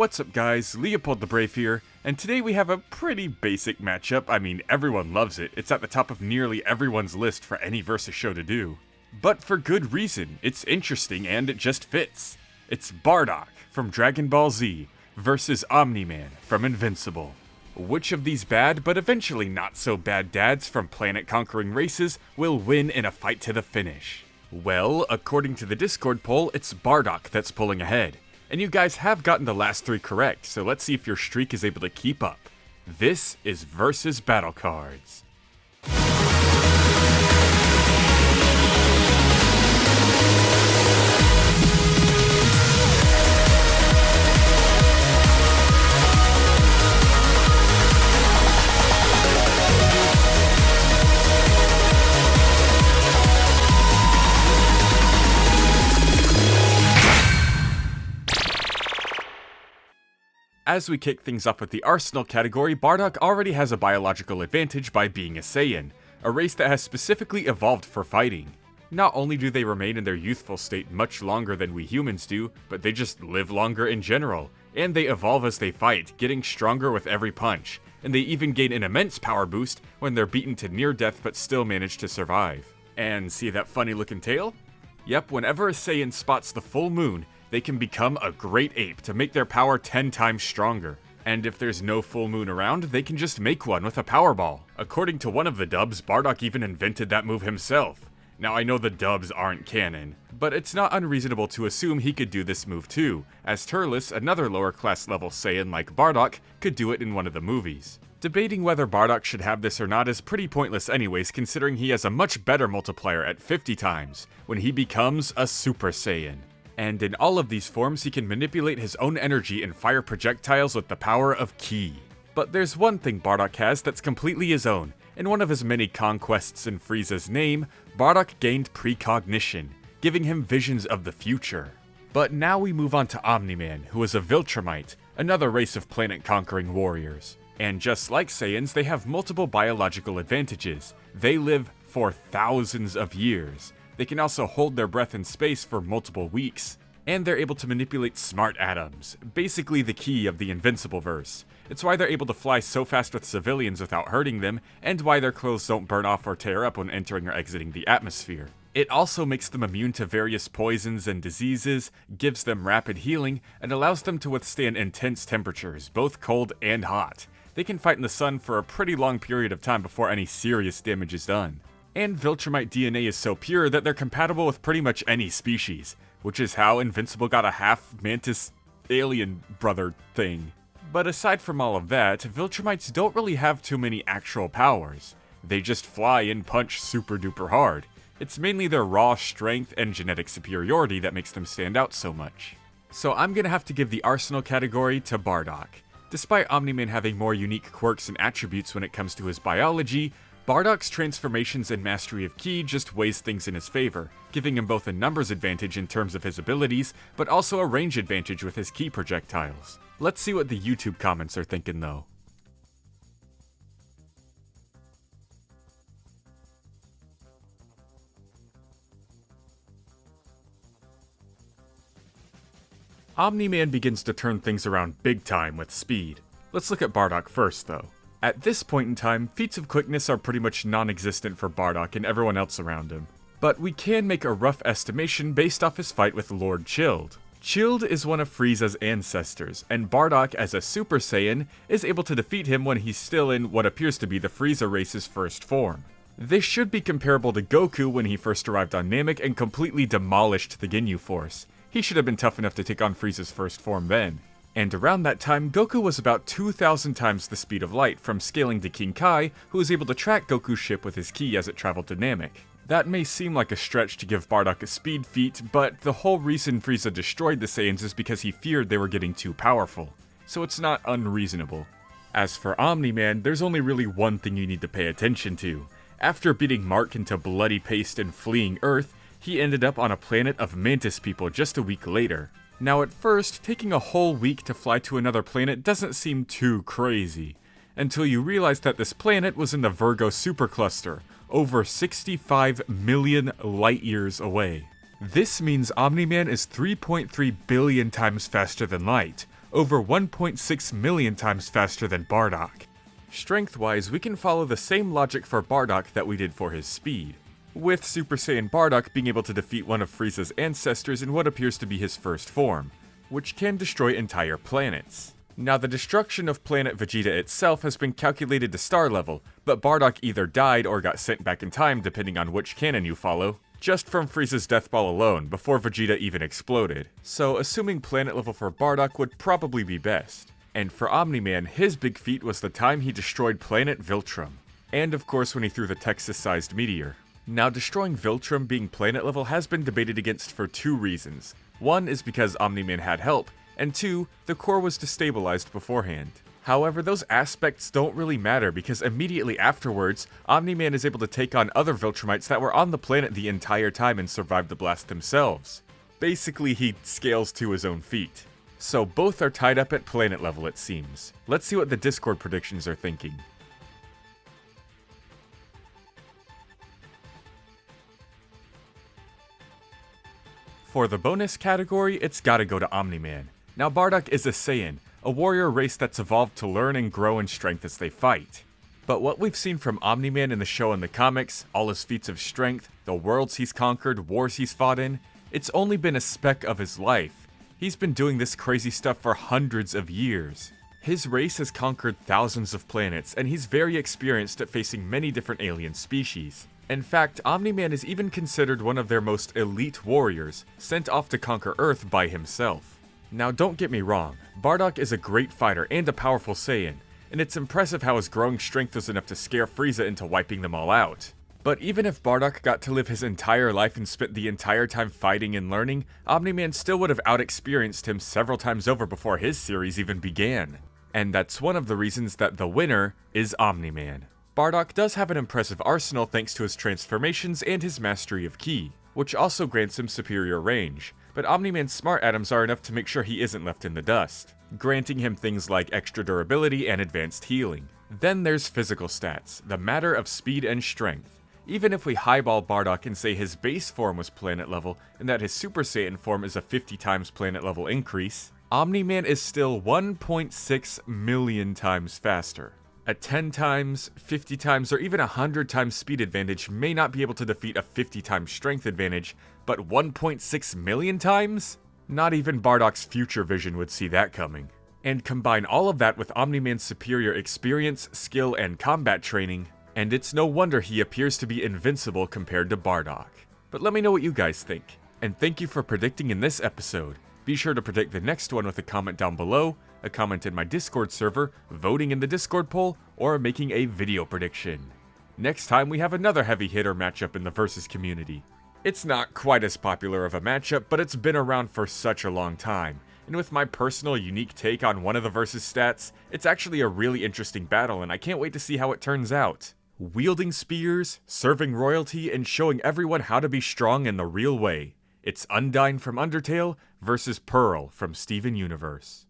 What's up guys, LeopoldTheBrave here, and today we have a pretty basic matchup. I mean, everyone loves it. It's at the top of nearly everyone's list for any versus show to do. But for good reason. It's interesting and it just fits. It's Bardock from Dragon Ball Z versus Omni-Man from Invincible. Which of these bad, but eventually not so bad dads from planet-conquering races will win in a fight to the finish? Well, according to the Discord poll, it's Bardock that's pulling ahead. And you guys have gotten the last 3 correct, so let's see if your streak is able to keep up. This is Versus Battle Cards. As we kick things off with the Arsenal category, Bardock already has a biological advantage by being a Saiyan, a race that has specifically evolved for fighting. Not only do they remain in their youthful state much longer than we humans do, but they just live longer in general, and they evolve as they fight, getting stronger with every punch, and they even gain an immense power boost when they're beaten to near death but still manage to survive. And see that funny looking tail? Yep, whenever a Saiyan spots the full moon, they can become a great ape to make their power 10 times stronger. And if there's no full moon around, they can just make one with a power ball. According to one of the dubs, Bardock even invented that move himself. Now I know the dubs aren't canon, but it's not unreasonable to assume he could do this move too, as Turles, another lower class level Saiyan like Bardock, could do it in one of the movies. Debating whether Bardock should have this or not is pretty pointless anyways, considering he has a much better multiplier at 50 times, when he becomes a Super Saiyan. And in all of these forms, he can manipulate his own energy and fire projectiles with the power of Ki. But there's one thing Bardock has that's completely his own. In one of his many conquests in Frieza's name, Bardock gained precognition, giving him visions of the future. But now we move on to Omni-Man, who is a Viltrumite, another race of planet-conquering warriors. And just like Saiyans, they have multiple biological advantages. They live for thousands of years. They can also hold their breath in space for multiple weeks, and they're able to manipulate smart atoms, basically the key of the Invincible verse. It's why they're able to fly so fast with civilians without hurting them, and why their clothes don't burn off or tear up when entering or exiting the atmosphere. It also makes them immune to various poisons and diseases, gives them rapid healing, and allows them to withstand intense temperatures, both cold and hot. They can fight in the sun for a pretty long period of time before any serious damage is done. And Viltrumite DNA is so pure that they're compatible with pretty much any species, which is how Invincible got a half-mantis alien brother thing. But aside from all of that, Viltrumites don't really have too many actual powers. They just fly and punch super duper hard. It's mainly their raw strength and genetic superiority that makes them stand out so much. So I'm gonna have to give the Arsenal category to Bardock. Despite Omni-Man having more unique quirks and attributes when it comes to his biology, Bardock's transformations and mastery of Ki just weighs things in his favor, giving him both a numbers advantage in terms of his abilities, but also a range advantage with his Ki projectiles. Let's see what the YouTube comments are thinking though. Omni-Man begins to turn things around big time with speed. Let's look at Bardock first though. At this point in time, feats of quickness are pretty much non-existent for Bardock and everyone else around him. But we can make a rough estimation based off his fight with Lord Chilled. Chilled is one of Frieza's ancestors, and Bardock as a Super Saiyan is able to defeat him when he's still in what appears to be the Frieza race's first form. This should be comparable to Goku when he first arrived on Namek and completely demolished the Ginyu Force. He should have been tough enough to take on Frieza's first form then. And around that time, Goku was about 2,000 times the speed of light from scaling to King Kai, who was able to track Goku's ship with his ki as it traveled to Namek. That may seem like a stretch to give Bardock a speed feat, but the whole reason Frieza destroyed the Saiyans is because he feared they were getting too powerful, so it's not unreasonable. As for Omni-Man, there's only really one thing you need to pay attention to. After beating Mark into bloody paste and fleeing Earth, he ended up on a planet of Mantis people just a week later. Now at first, taking a whole week to fly to another planet doesn't seem too crazy, until you realize that this planet was in the Virgo supercluster, over 65 million light years away. This means Omni-Man is 3.3 billion times faster than light, over 1.6 million times faster than Bardock. Strength-wise, we can follow the same logic for Bardock that we did for his speed, with Super Saiyan Bardock being able to defeat one of Frieza's ancestors in what appears to be his first form, which can destroy entire planets. Now, the destruction of planet Vegeta itself has been calculated to star level, but Bardock either died or got sent back in time depending on which canon you follow, just from Frieza's death ball alone, before Vegeta even exploded. So assuming planet level for Bardock would probably be best. And for Omni-Man, his big feat was the time he destroyed planet Viltrum. And of course when he threw the Texas-sized meteor. Now, destroying Viltrum being planet level has been debated against for two reasons. One is because Omni-Man had help, and two, the core was destabilized beforehand. However, those aspects don't really matter because immediately afterwards, Omni-Man is able to take on other Viltrumites that were on the planet the entire time and survive the blast themselves. Basically, he scales to his own feat. So both are tied up at planet level, it seems. Let's see what the Discord predictions are thinking. For the bonus category, it's gotta go to Omni-Man. Now, Bardock is a Saiyan, a warrior race that's evolved to learn and grow in strength as they fight. But what we've seen from Omni-Man in the show and the comics, all his feats of strength, the worlds he's conquered, wars he's fought in, it's only been a speck of his life. He's been doing this crazy stuff for hundreds of years. His race has conquered thousands of planets, and he's very experienced at facing many different alien species. In fact, Omni-Man is even considered one of their most elite warriors, sent off to conquer Earth by himself. Now, don't get me wrong, Bardock is a great fighter and a powerful Saiyan, and it's impressive how his growing strength was enough to scare Frieza into wiping them all out. But even if Bardock got to live his entire life and spent the entire time fighting and learning, Omni-Man still would have out-experienced him several times over before his series even began. And that's one of the reasons that the winner is Omni-Man. Bardock does have an impressive arsenal thanks to his transformations and his mastery of Ki, which also grants him superior range, but Omni-Man's smart atoms are enough to make sure he isn't left in the dust, granting him things like extra durability and advanced healing. Then there's physical stats, the matter of speed and strength. Even if we highball Bardock and say his base form was planet level, and that his Super Saiyan form is a 50 times planet level increase, Omni-Man is still 1.6 million times faster. A 10 times, 50 times, or even 100 times speed advantage may not be able to defeat a 50 times strength advantage, but 1.6 million times? Not even Bardock's future vision would see that coming. And combine all of that with Omni-Man's superior experience, skill, and combat training, and it's no wonder he appears to be invincible compared to Bardock. But let me know what you guys think, and thank you for predicting in this episode. Be sure to predict the next one with a comment down below, a comment in my Discord server, voting in the Discord poll, or making a video prediction. Next time we have another heavy hitter matchup in the Versus community. It's not quite as popular of a matchup, but it's been around for such a long time, and with my personal unique take on one of the Versus stats, it's actually a really interesting battle and I can't wait to see how it turns out. Wielding spears, serving royalty, and showing everyone how to be strong in the real way. It's Undyne from Undertale versus Pearl from Steven Universe.